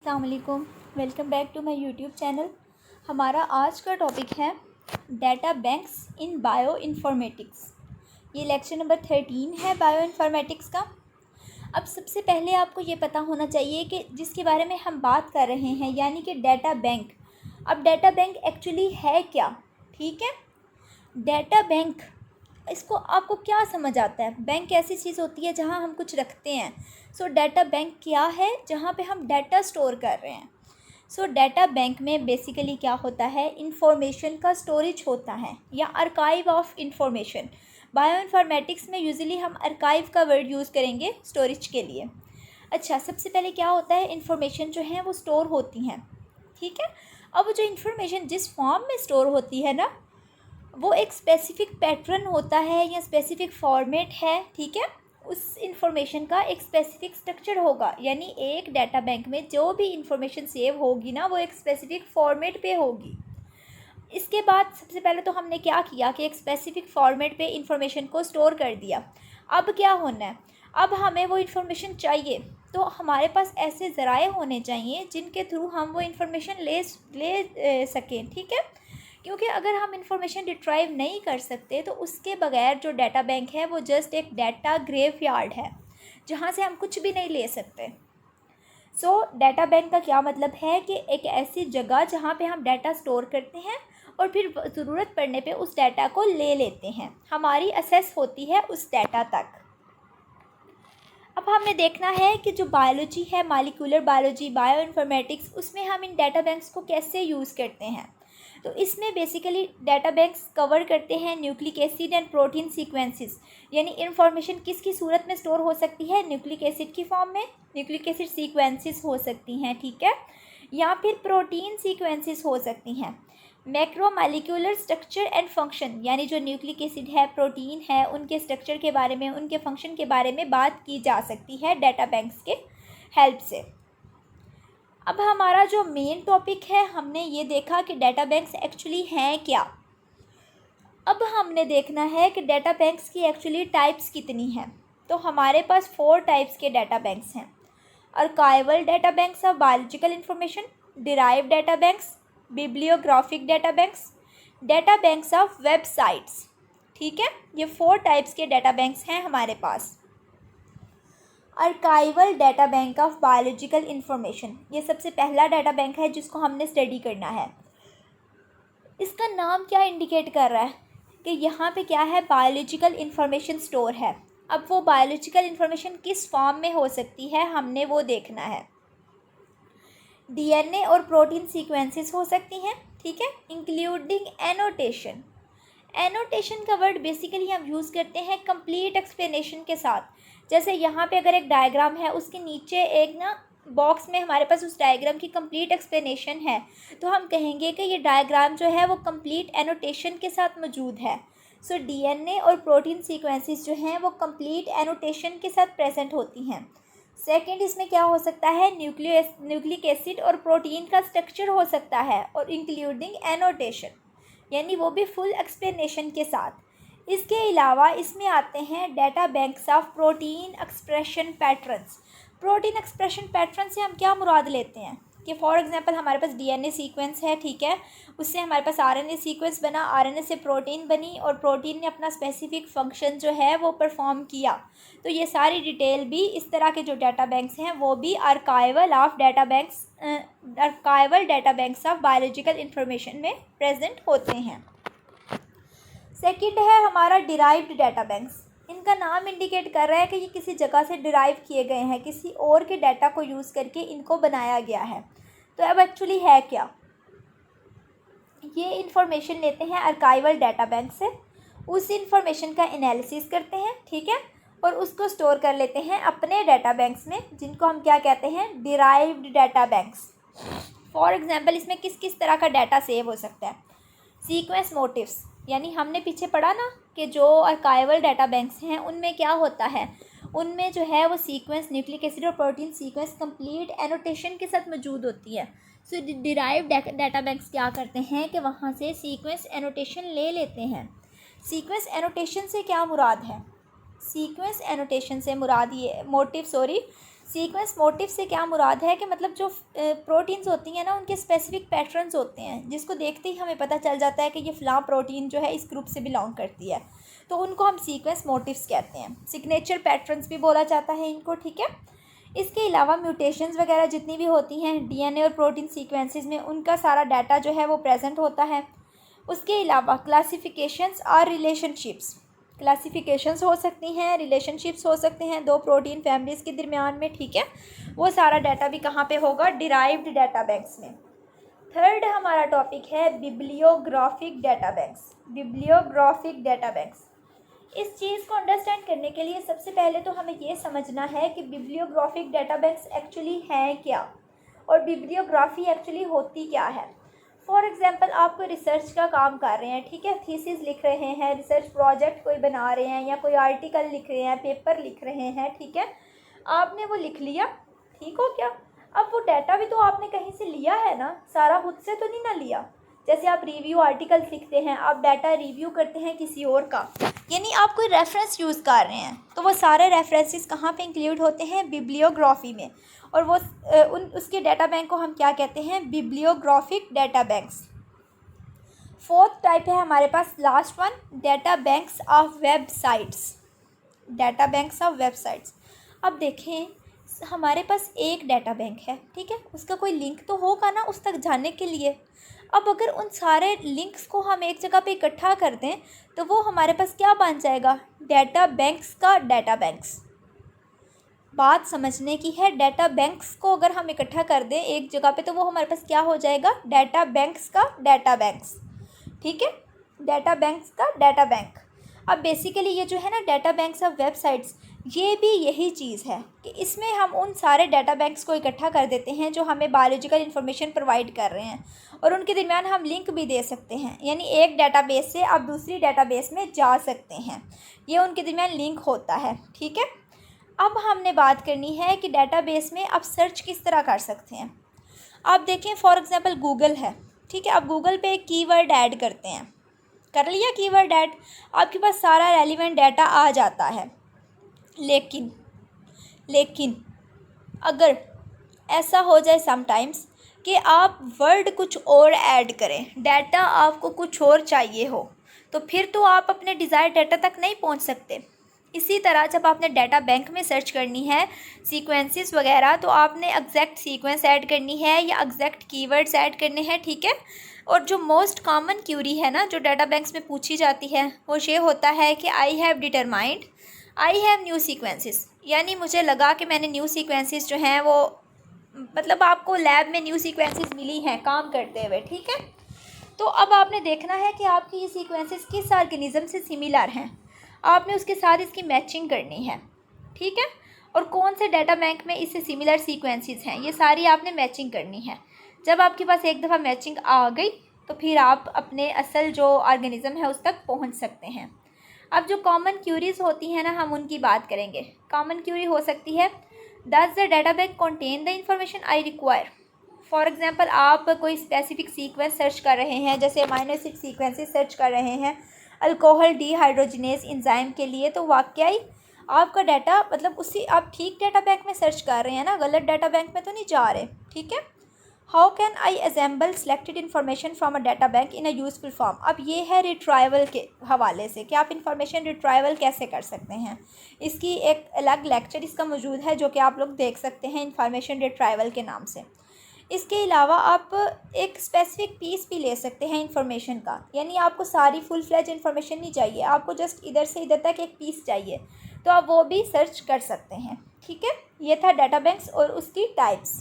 अस्सलाम वालेकुम, welcome back to my YouTube channel. हमारा आज का टॉपिक है data banks in bioinformatics. ये लेक्चर नंबर 13 है बायो इन्फॉर्मेटिक्स का। अब सबसे पहले आपको ये पता होना चाहिए कि जिसके बारे में हम बात कर रहे हैं यानी कि डाटा बैंक। अब डाटा बैंक एक्चुअली है क्या? ठीक है, डाटा बैंक, इसको आपको क्या समझ आता है? बैंक ऐसी चीज़ होती है जहां हम कुछ रखते हैं। सो डाटा बैंक क्या है? जहां पे हम डाटा स्टोर कर रहे हैं। सो डाटा बैंक में बेसिकली क्या होता है? इंफॉर्मेशन का स्टोरेज होता है या archive of information. Bio informatics में यूजुअली हम आर्काइव का वर्ड यूज़ करेंगे स्टोरेज के लिए। अच्छा, सबसे पहले क्या होता है? इंफॉर्मेशन जो है वो स्टोर होती हैं, ठीक है। अब वो जो इंफॉर्मेशन जिस फॉर्म में स्टोर होती है ना, वो एक स्पेसिफिक पैटर्न होता है या स्पेसिफिक फॉर्मेट है, ठीक है। उस इंफॉर्मेशन का एक स्पेसिफिक स्ट्रक्चर होगा, यानी एक डाटा बैंक में जो भी इंफॉर्मेशन सेव होगी ना, वो एक स्पेसिफिक फॉर्मेट पे होगी। इसके बाद सबसे पहले तो हमने क्या किया कि एक स्पेसिफिक फॉर्मेट पे इंफॉर्मेशन को स्टोर कर दिया। अब क्या होना है? अब हमें वो इंफॉर्मेशन चाहिए, तो हमारे पास ऐसे ज़राए होने चाहिए जिनके थ्रू हम वो इंफॉर्मेशन ले सकें, ठीक है। क्योंकि अगर हम इंफॉर्मेशन रिट्राइव नहीं कर सकते तो उसके बगैर जो डाटा बैंक है वो जस्ट एक डाटा ग्रेवयार्ड है जहाँ से हम कुछ भी नहीं ले सकते। सो डाटा बैंक का क्या मतलब है कि एक ऐसी जगह जहाँ पे हम डाटा स्टोर करते हैं और फिर ज़रूरत पड़ने पे उस डाटा को ले लेते हैं, हमारी एक्सेस होती है उस डाटा तक। अब हमें देखना है कि जो बायोलॉजी है, मॉलिक्यूलर बायोलॉजी, बायो इन्फॉर्मेटिक्स, उसमें हम इन डाटा बैंक्स को कैसे यूज़ करते हैं। तो इसमें बेसिकली डाटा बैंक्स कवर करते हैं nucleic acid and protein sequences, यानी इन्फॉर्मेशन किसकी सूरत में स्टोर हो सकती है? न्यूक्लिक एसिड की फॉर्म में न्यूक्लिक एसिड सीक्वेंसेस हो सकती हैं, ठीक है, या फिर प्रोटीन सीक्वेंसेस हो सकती हैं। मैक्रोमॉलिक्यूलर स्ट्रक्चर एंड फंक्शन, यानी जो न्यूक्लिक एसिड है, प्रोटीन है, उनके स्ट्रक्चर के बारे में, उनके फंक्शन के बारे में बात की जा सकती है डाटा बैंक्स के हेल्प से। अब हमारा जो मेन टॉपिक है, हमने ये देखा कि डाटा बैंक्स एक्चुअली हैं क्या। अब हमने देखना है कि डाटा बैंक्स की एक्चुअली टाइप्स कितनी हैं। तो हमारे पास 4 टाइप्स के डाटा बैंक्स हैं। Archival data banks of biological information, derive data banks, bibliographic data banks of websites, ठीक है। ये 4 टाइप्स के डाटा बैंक्स हैं हमारे पास। Archival data bank of biological information, ये सबसे पहला डाटा बैंक है जिसको हमने स्टडी करना है। इसका नाम क्या इंडिकेट कर रहा है कि यहाँ पे क्या है? बायोलॉजिकल इंफॉर्मेशन स्टोर है। अब वो बायोलॉजिकल इंफॉर्मेशन किस फॉर्म में हो सकती है, हमने वो देखना है। डीएनए और प्रोटीन सीक्वेंसेस हो सकती हैं, ठीक है, इंक्लूडिंग एनोटेशन। एनोटेशन का वर्ड बेसिकली हम यूज़ करते हैं कंप्लीट एक्सप्लेनेशन के साथ। जैसे यहाँ पे अगर एक डायग्राम है, उसके नीचे एक ना बॉक्स में हमारे पास उस डायग्राम की कंप्लीट एक्सप्लेनेशन है, तो हम कहेंगे कि ये डायग्राम जो है वो कंप्लीट एनोटेशन के साथ मौजूद है। सो डीएनए और प्रोटीन सीक्वेंसेस जो हैं वो कंप्लीट एनोटेशन के साथ प्रेजेंट होती हैं। सेकंड, इसमें क्या हो सकता है? न्यूक्लिक एसिड और प्रोटीन का स्ट्रक्चर हो सकता है और इंक्लूडिंग एनोटेशन, यानी वो भी फुल एक्सप्लेनेशन के साथ। इसके अलावा इसमें आते हैं data banks of protein expression patterns. Protein expression pattern से हम क्या मुराद लेते हैं कि फॉर एग्जांपल हमारे पास डीएनए सीक्वेंस है, ठीक है, उससे हमारे पास आरएनए सीक्वेंस बना, आरएनए से प्रोटीन बनी और प्रोटीन ने अपना स्पेसिफिक फंक्शन जो है वो परफॉर्म किया। तो ये सारी डिटेल भी इस तरह के जो डाटा बैंक्स हैं वो भी archival data banks of biological information में प्रेजेंट होते हैं। सेकंड है हमारा डिराइव्ड डाटा बैंक्स। इनका नाम इंडिकेट कर रहा है कि ये किसी जगह से डिराइव किए गए हैं, किसी और के डाटा को यूज़ करके इनको बनाया गया है। तो अब एक्चुअली है क्या? ये इंफॉर्मेशन लेते हैं आर्काइवल डाटा बैंक से, उस इंफॉर्मेशन का एनालिसिस करते हैं, ठीक है, और उसको स्टोर कर लेते हैं अपने डाटा बैंक्स में, जिनको हम क्या कहते हैं? Derived data banks. For example इसमें किस किस तरह का डाटा सेव हो सकता है? सीक्वेंस मोटिव्स, यानी हमने पीछे पढ़ा ना कि जो आर्काइवल डाटा बैंक्स हैं उनमें क्या होता है, उनमें जो है वो सीक्वेंस, न्यूक्लिक एसिड और प्रोटीन सीक्वेंस कंप्लीट एनोटेशन के साथ मौजूद होती है। सो डिराइव डाटा बैंक्स क्या करते हैं कि वहाँ से सीक्वेंस एनोटेशन ले लेते हैं। सीक्वेंस एनोटेशन से क्या मुराद है? सीक्वेंस एनोटेशन से मुराद ये सीक्वेंस मोटिव से क्या मुराद है कि मतलब जो प्रोटीन्स होती हैं ना, उनके स्पेसिफिक पैटर्न्स होते हैं जिसको देखते ही हमें पता चल जाता है कि ये फ़लाँ प्रोटीन जो है इस ग्रुप से बिलोंग करती है, तो उनको हम सीक्वेंस मोटिव्स कहते हैं। सिग्नेचर पैटर्न्स भी बोला जाता है इनको, ठीक है। इसके अलावा म्यूटेशंस वगैरह जितनी भी होती हैं डीएनए और प्रोटीन सीक्वेंसेस में, उनका सारा डाटा जो है वो प्रेजेंट होता है। उसके अलावा क्लासिफिकेशंस और रिलेशनशिप्स, क्लासिफिकेशंस हो सकती हैं, रिलेशनशिप्स हो सकते हैं दो प्रोटीन फैमिलीज़ के दरमियान में, ठीक है। वो सारा डाटा भी कहाँ पे होगा? डिराइव्ड डाटा बैंक्स में। थर्ड हमारा टॉपिक है bibliographic data banks. Bibliographic data banks, इस चीज़ को अंडरस्टैंड करने के लिए सबसे पहले तो हमें ये समझना है कि बिब्लियोग्राफिक डाटा बैंक्स एक्चुअली हैं क्या और बिब्लियोग्राफी एक्चुअली होती क्या है। फॉर एग्ज़ाम्पल, आप कोई रिसर्च का काम कर रहे हैं, ठीक है, थीसिस लिख रहे हैं, रिसर्च प्रोजेक्ट कोई बना रहे हैं या कोई आर्टिकल लिख रहे हैं, पेपर लिख रहे हैं, ठीक है। आपने वो लिख लिया, ठीक हो क्या। अब वो डाटा भी तो आपने कहीं से लिया है ना, सारा खुद से तो नहीं ना लिया। जैसे आप रिव्यू आर्टिकल्स लिखते हैं, आप डाटा रिव्यू करते हैं किसी और का, यानी आप कोई रेफरेंस यूज़ कर रहे हैं, तो वो सारे रेफरेंसेस कहाँ पे इंक्लूड होते हैं? बिब्लियोग्राफी में। और वो उसके डाटा बैंक को हम क्या कहते हैं? Bibliographic data banks. Fourth type है हमारे पास, last one, data banks of websites. Data banks of websites. अब देखें, हमारे पास एक डाटा बैंक है, ठीक है, उसका कोई लिंक तो होगा ना उस तक जाने के लिए। अब अगर उन सारे लिंक्स को हम एक जगह पे इकट्ठा कर दें तो वो हमारे पास क्या बन जाएगा? डाटा बैंक्स का डाटा बैंक्स। बात समझने की है, डाटा बैंक्स को अगर हम इकट्ठा कर दें एक जगह पे तो वो हमारे पास क्या हो जाएगा? डाटा बैंक्स का डाटा बैंक्स, ठीक है, डाटा बैंक्स का डाटा बैंक। अब बेसिकली ये जो है ना डाटा बैंक्स ऑफ वेबसाइट्स, ये भी यही चीज़ है कि इसमें हम उन सारे डाटा बैंक्स को इकट्ठा कर देते हैं जो हमें बायोलॉजिकल इन्फॉर्मेशन प्रोवाइड कर रहे हैं, और उनके दरमियान हम लिंक भी दे सकते हैं, यानी एक डाटाबेस से आप दूसरी डाटाबेस में जा सकते हैं, ये उनके दरमियान लिंक होता है, ठीक है। अब हमने बात करनी है कि डाटाबेस में आप सर्च किस तरह कर सकते हैं। आप देखें, फॉर एग्ज़ाम्पल गूगल है, ठीक है, आप गूगल पे एक कीवर्ड ऐड करते हैं, कर लिया कीवर्ड ऐड, आपके पास सारा रेलिवेंट डाटा आ जाता है। लेकिन अगर ऐसा हो जाए समटाइम्स कि आप वर्ड कुछ और ऐड करें, डाटा आपको कुछ और चाहिए हो, तो फिर तो आप अपने डिज़ायर डाटा तक नहीं पहुंच सकते। इसी तरह जब आपने डाटा बैंक में सर्च करनी है सीक्वेंसेस वगैरह, तो आपने एग्जैक्ट सीक्वेंस ऐड करनी है या एग्जैक्ट कीवर्ड्स ऐड करने हैं, ठीक है। और जो मोस्ट कॉमन क्यूरी है ना जो डाटा बैंक्स में पूछी जाती है वो ये होता है कि आई हैव न्यू सीक्वेंसेस, यानी मुझे लगा कि मैंने न्यू सीक्वेंसेस जो हैं वो, मतलब आपको लैब में न्यू सीक्वेंसेस मिली हैं काम करते हुए, ठीक है। तो अब आपने देखना है कि आपकी ये सीक्वेंसेस किस ऑर्गेनिज्म से सिमिलर हैं, आपने उसके साथ इसकी मैचिंग करनी है, ठीक है। और कौन से डाटा बैंक में इससे सिमिलर सीक्वेंसेस हैं, ये सारी आपने मैचिंग करनी है। जब आपके पास एक दफ़ा मैचिंग आ गई तो फिर आप अपने असल जो ऑर्गेनिज़म है उस तक पहुंच सकते हैं। अब जो कॉमन क्यूरीज़ होती हैं ना, हम उनकी बात करेंगे। कॉमन क्यूरी हो सकती है, does the data bank contain the information I require. For example, आप कोई स्पेसिफिक सीक्वेंस सर्च कर रहे हैं, जैसे अमीनो एसिड सीक्वेंसेस सर्च कर रहे हैं अल्कोहल डीहाइड्रोजिनेज एंजाइम के लिए, तो वाकई आपका डाटा, मतलब उसी आप ठीक डाटा बैंक में सर्च कर रहे हैं ना, गलत डाटा बैंक में तो नहीं जा रहे, ठीक है। How can I assemble selected information from a data bank in a useful form. अब ये है रिट्राइवल के हवाले से कि आप इंफॉर्मेशन रिट्राइवल कैसे कर सकते हैं। इसकी एक अलग लेक्चर इसका मौजूद है जो कि आप लोग देख सकते हैं इंफॉर्मेशन रिट्राइवल के नाम से। इसके अलावा आप एक स्पेसिफिक पीस भी ले सकते हैं इंफॉर्मेशन का, यानी आपको सारी फुल फ्लेज इन्फॉर्मेशन नहीं चाहिए, आपको जस्ट इधर से इधर तक एक पीस चाहिए, तो आप वो भी सर्च कर सकते हैं, ठीक है। ये था डाटा बैंक्स और उसकी टाइप्स।